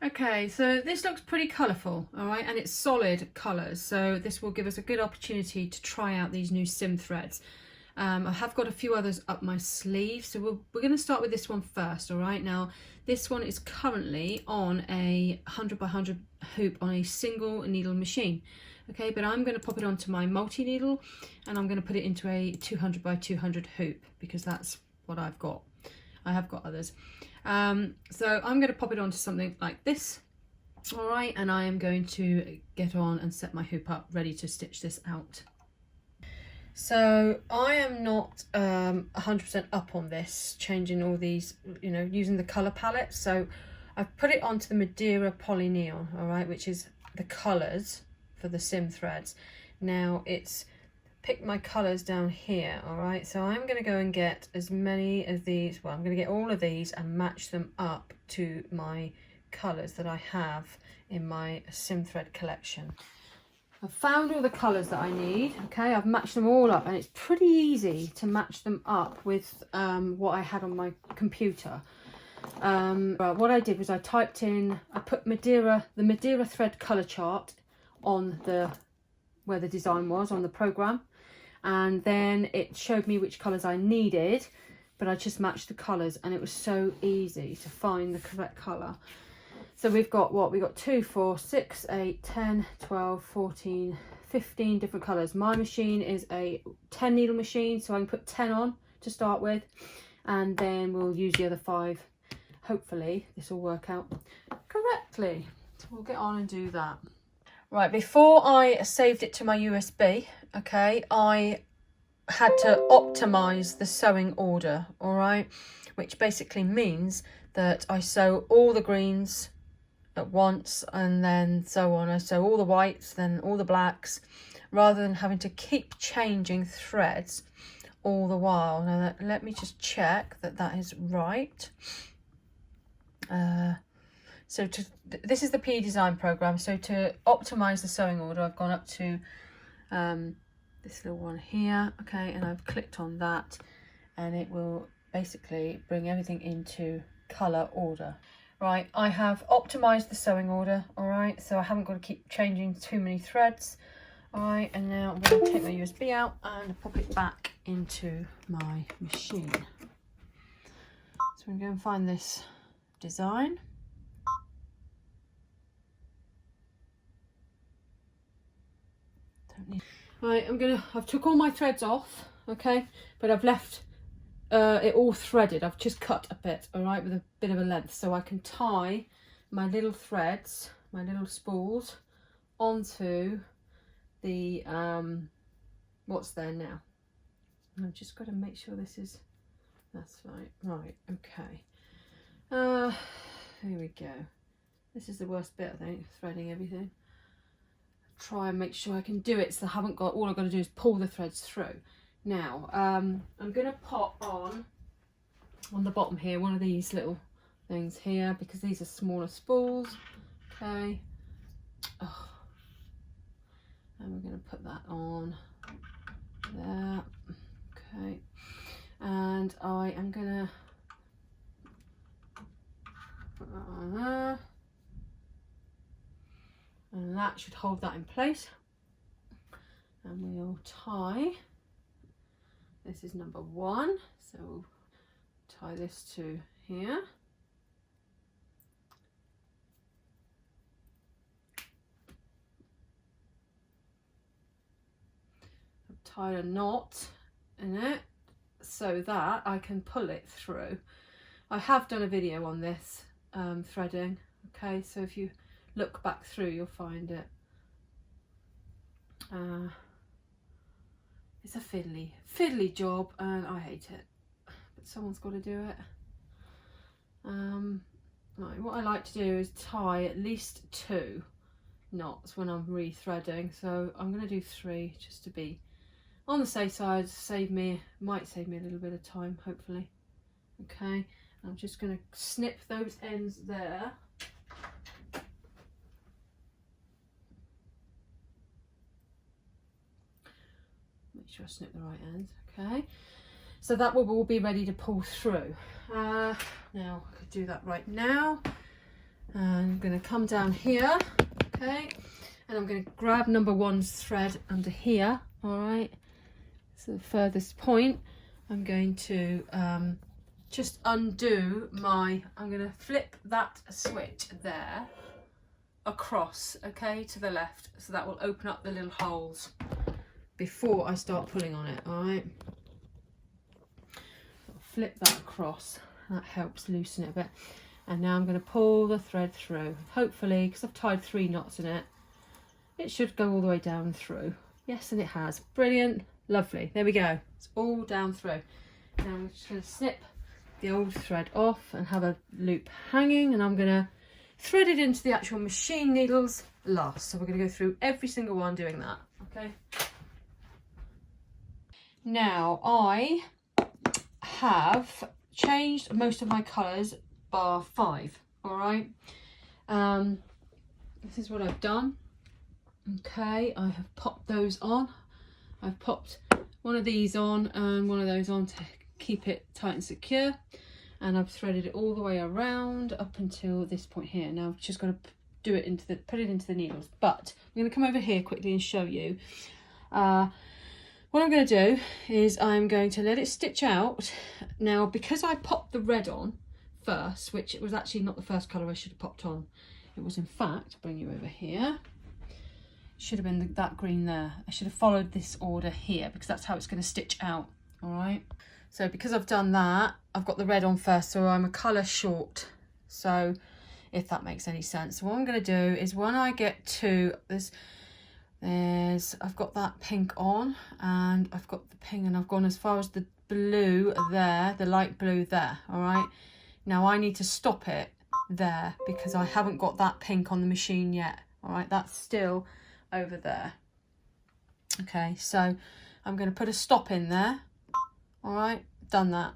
Okay, so this looks pretty colourful, all right, and it's solid colours, so this will give us a good opportunity to try out these new sim threads. I have got a few others up my sleeve, so we're going to start with this one first, all right. Now this one is currently on a 100 by 100 hoop on a single needle machine, okay, but I'm going to pop it onto my multi-needle and I'm going to put it into a 200 by 200 hoop because that's what I've got. I have got others. So I'm going to pop it onto something like this, all right, and I am going to get on and set my hoop up ready to stitch this out. So I am not 100% up on this, changing all these, you know, using the colour palette. So I've put it onto the Madeira Poly Neon, all right, which is the colours for the sim threads. Now it's picked my colours down here, all right, so I'm going to go and get as many of these, well, I'm going to get all of these and match them up to my colours that I have in my sim thread collection. I've found all the colours that I need, okay, I've matched them all up and it's pretty easy to match them up with what I had on my computer. What I did was I typed in, I put the Madeira thread colour chart on where the design was on the program, and then it showed me which colours I needed, but I just matched the colours and it was so easy to find the correct colour. So we've got what? We've got 2, 4, 6, 8, 10, 12, 14, 15 different colours. My machine is a 10 needle machine, so I can put 10 on to start with, and then we'll use the other 5. Hopefully this will work out correctly. So we'll get on and do that. Right, before I saved it to my USB, okay, I had to optimise the sewing order, all right, which basically means that I sew all the greens at once and then so on. I sew all the whites, then all the blacks, rather than having to keep changing threads all the while. Now, let me just check that that is right. So this is the PE design program. So to optimize the sewing order, I've gone up to this little one here, okay, and I've clicked on that, and it will basically bring everything into color order. Right, I have optimized the sewing order, all right, so I haven't got to keep changing too many threads. All right, and now I'm going to take my USB out and pop it back into my machine. So I'm going to go and find this design. Right, I've took all my threads off, okay, but I've left it all threaded. I've just cut a bit, all right, with a bit of a length, so I can tie my little threads, my little spools, onto the what's there now. I've just got to make sure that's right. Right, okay. Here we go. This is the worst bit, I think, threading everything. Try and make sure I can do it so I haven't got, all I've got to do is pull the threads through. Now I'm going to pop on the bottom here one of these little things here, because these are smaller spools, okay. Oh. And we're going to put that on there, okay, and I am going to put that on there. And that should hold that in place. And we'll tie, this is number 1, so we'll tie this to here. I've tied a knot in it so that I can pull it through. I have done a video on this threading, okay, so if you look back through you'll find it. It's a fiddly job and I hate it, but someone's got to do it. Right, what I like to do is tie at least 2 knots when I'm re-threading, so I'm going to do 3 just to be on the safe side. Might save me a little bit of time, hopefully. Okay, I'm just going to snip those ends there. Make sure I snip the right ends, okay, so that will be ready to pull through. Now I could do that right now, And I'm going to come down here, okay, and I'm going to grab number 1's thread under here, all right, so the furthest point. I'm going to just undo I'm going to flip that switch there across, okay, to the left, so that will open up the little holes before I start pulling on it, all right. Flip that across, that helps loosen it a bit. And now I'm going to pull the thread through. Hopefully, because I've tied 3 knots in it, it should go all the way down through. Yes, and it has. Brilliant. Lovely. There we go. It's all down through. Now I'm just going to snip the old thread off and have a loop hanging, and I'm going to thread it into the actual machine needles last. So we're going to go through every single one doing that. Okay. Now I have changed most of my colours bar 5, all right. This is what I've done. Okay, I have popped those on. I've popped one of these on and one of those on to keep it tight and secure, and I've threaded it all the way around up until this point here. Now I've just got to do it into the put it into the needles, but I'm going to come over here quickly and show you. What I'm going to do is I'm going to let it stitch out. Now, because I popped the red on first, which it was actually not the first colour I should have popped on. It was in fact, bring you over here, should have been that green there. I should have followed this order here because that's how it's going to stitch out, all right. So because I've done that, I've got the red on first, so I'm a colour short. So if that makes any sense. So what I'm going to do is when I get to this, I've got that pink on, and I've got the pink, and I've gone as far as the blue there, the light blue there, all right. Now I need to stop it there because I haven't got that pink on the machine yet, all right. That's still over there. Okay, so I'm going to put a stop in there, all right. Done that.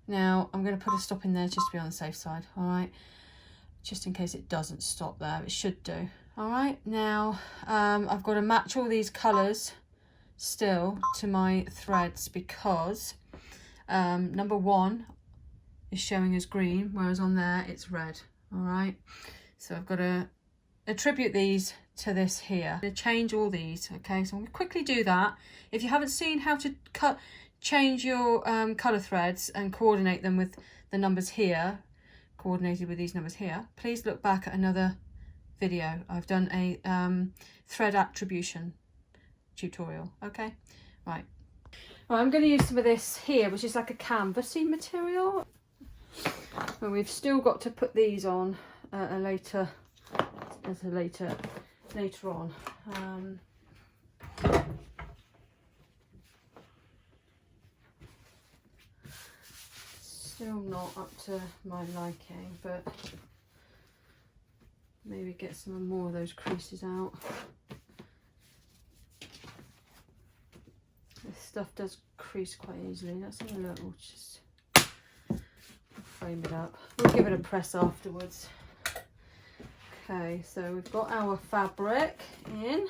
Now I'm going to put a stop in there just to be on the safe side, all right, just in case it doesn't stop there. It should do. All right, now I've got to match all these colours still to my threads because number 1 is showing as green, whereas on there it's red. All right, so I've got to attribute these to this here. I'm going to change all these, okay, so I'm going to quickly do that. If you haven't seen how to change your colour threads and coordinate them with the numbers here, coordinated with these numbers here, please look back at another video. I've done a thread attribution tutorial, okay. Right, well, I'm going to use some of this here, which is like a canvasy material, and we've still got to put these on later on. Still not up to my liking, but maybe get some more of those creases out. This stuff does crease quite easily. Let's have a look. We'll just frame it up. We'll give it a press afterwards. Okay, so we've got our fabric in,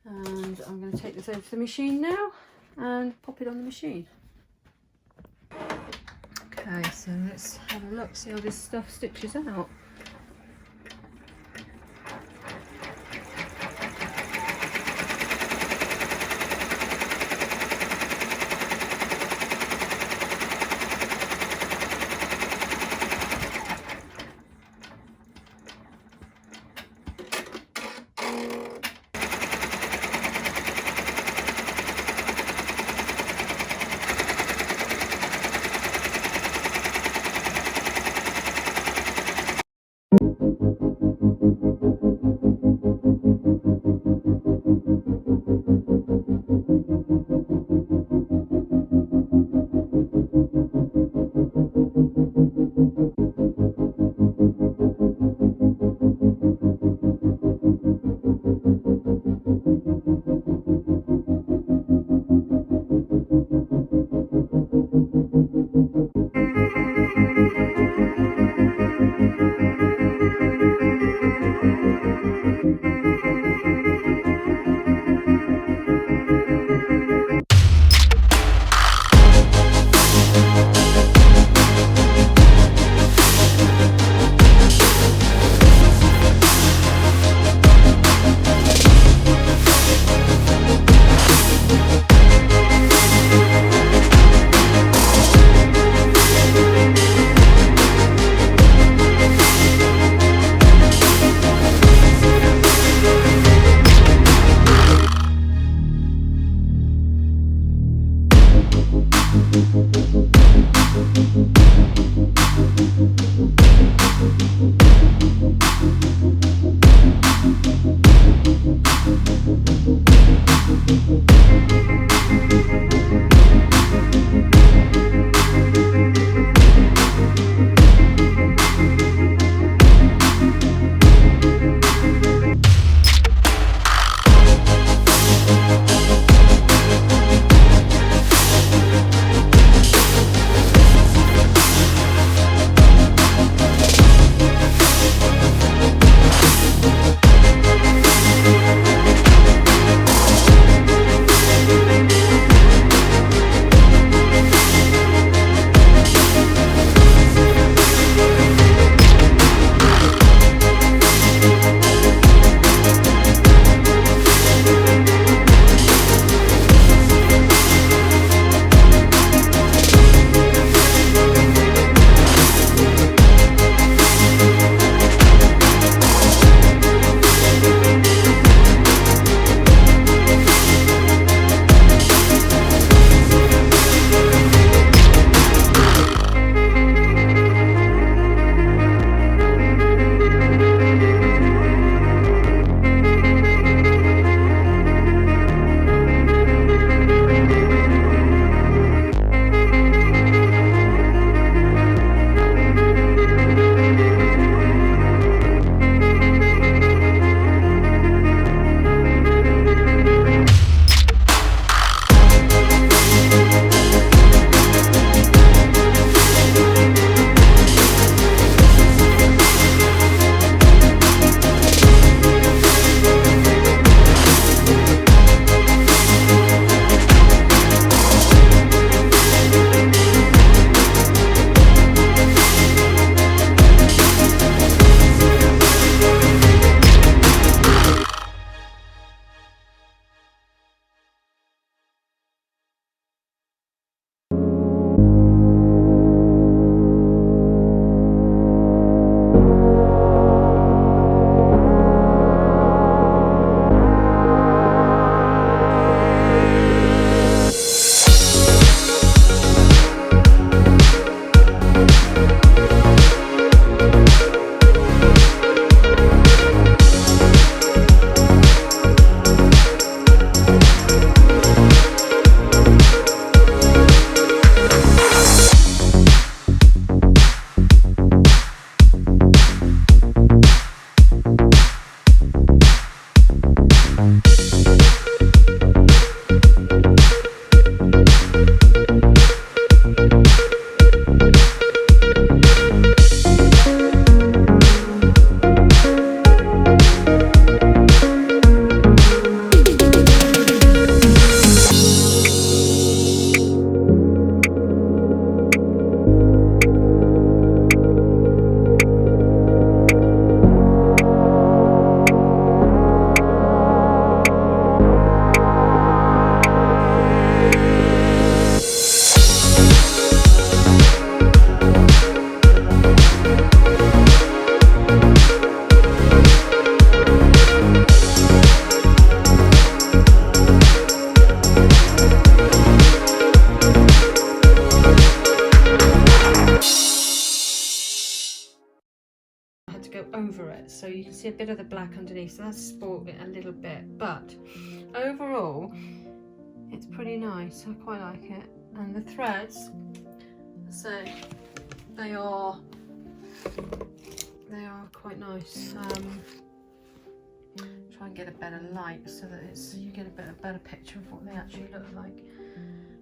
and I'm going to take this over to the machine now and pop it on the machine. Okay, so let's have a look, see how this stuff stitches out. to go over it, so you can see a bit of the black underneath, so that's spoiled it a little bit, but overall it's pretty nice. I quite like it. And the threads, so they are quite nice. Try and get a better light so that you get a better picture of what they actually look like.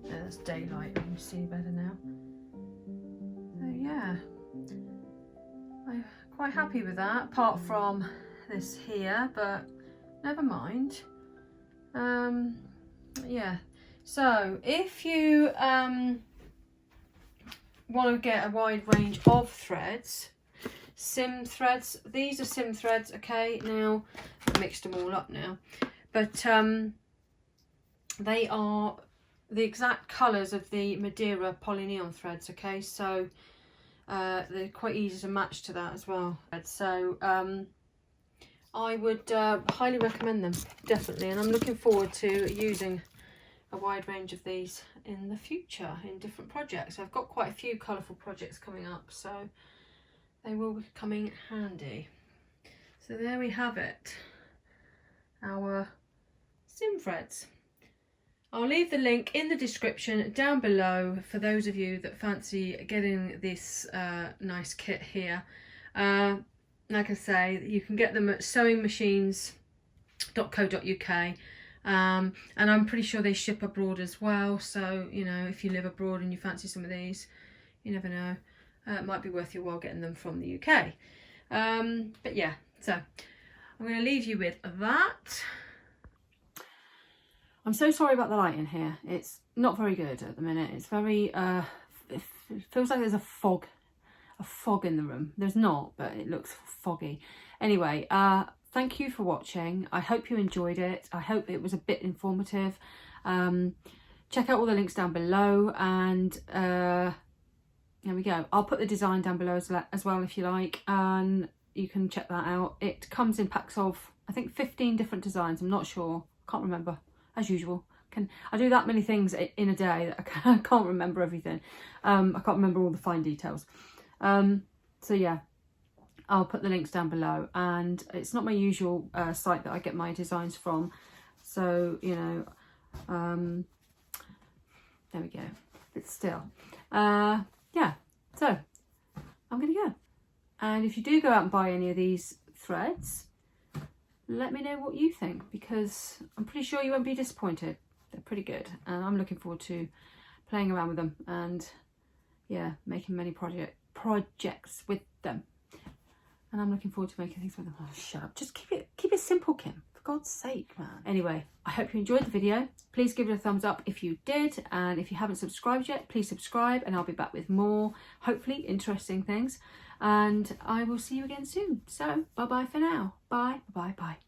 There's daylight, you can see better now. So yeah, I'm quite happy with that, apart from this here, but never mind. Yeah, so if you want to get a wide range of threads, sim threads, these are sim threads, okay. Now I've mixed them all up now, but they are the exact colours of the Madeira polyneon threads, okay, so they're quite easy to match to that as well. So I would highly recommend them, definitely, and I'm looking forward to using a wide range of these in the future in different projects. I've got quite a few colourful projects coming up, so they will be coming handy. So there we have it, our sim threads. I'll leave the link in the description down below for those of you that fancy getting this nice kit here. Like I say, you can get them at sewingmachines.co.uk, and I'm pretty sure they ship abroad as well, so you know, if you live abroad and you fancy some of these, you never know, it might be worth your while getting them from the UK. But yeah, so I'm going to leave you with that. I'm so sorry about the light in here. It's not very good at the minute. It's very it feels like there's a fog in the room. There's not, but it looks foggy. Anyway, thank you for watching. I hope you enjoyed it. I hope it was a bit informative. Check out all the links down below, and there we go. I'll put the design down below as well if you like, and you can check that out. It comes in packs of, I think, 15 different designs. I'm not sure, can't remember, as usual. I do that many things in a day that I can't remember everything. I can't remember all the fine details. So yeah, I'll put the links down below, and it's not my usual site that I get my designs from, so you know, there we go. But still, yeah, so I'm gonna go, and if you do go out and buy any of these threads, let me know what you think, because I'm pretty sure you won't be disappointed. They're pretty good, and I'm looking forward to playing around with them, and yeah, making many projects with them. And I'm looking forward to making things with them. Oh, shut up. Just keep it simple, Kim. For God's sake, man. Anyway, I hope you enjoyed the video. Please give it a thumbs up if you did. And if you haven't subscribed yet, please subscribe, and I'll be back with more, hopefully, interesting things. And I will see you again soon. So, bye-bye for now. Bye, bye, bye.